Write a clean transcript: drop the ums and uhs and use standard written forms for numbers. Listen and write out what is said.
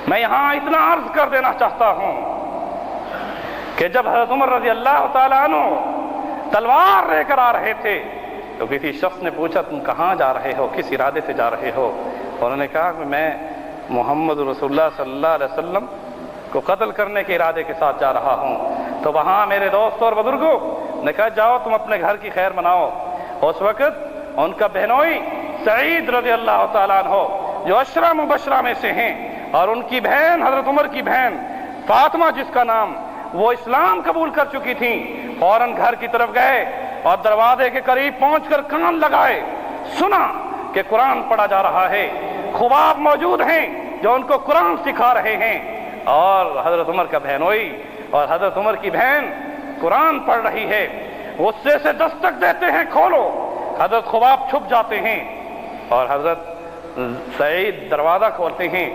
मैं यहाँ इतना अर्ज कर देना चाहता हूँ कि जब हज़रत उमर रज़ी अल्लाह तआला अन्हु तलवार लेकर आ रहे थे तो किसी शख्स ने पूछा, तुम कहाँ जा रहे हो, किस इरादे से जा रहे हो? और उन्होंने कहा कि मैं मोहम्मद रसूलुल्लाह सल्लल्लाहु अलैहि वसल्लम को कत्ल करने के इरादे के साथ जा रहा हूँ। तो वहाँ मेरे दोस्त और बुजुर्गों ने कहा, जाओ तुम अपने घर की खैर मनाओ। उस वक़्त उनका बहनोई सईद रज़ी अल्लाह तआला अन्हु जो अशरा मुबशरा में से हैं, और उनकी बहन हज़रत उमर की बहन फातिमा जिसका नाम, वो इस्लाम कबूल कर चुकी थी, फौरन घर की तरफ गए और दरवाजे के करीब पहुंचकर कान लगाए। सुना कि कुरान पढ़ा जा रहा है, ख्वाब मौजूद हैं जो उनको कुरान सिखा रहे हैं, और हजरत उमर का बहनोई और हजरत उमर की बहन कुरान पढ़ रही है। गुस्से से दस्तक देते हैं, खोलो। हजरत ख्वाब छुप जाते हैं और हजरत सईद दरवाजा खोलते हैं।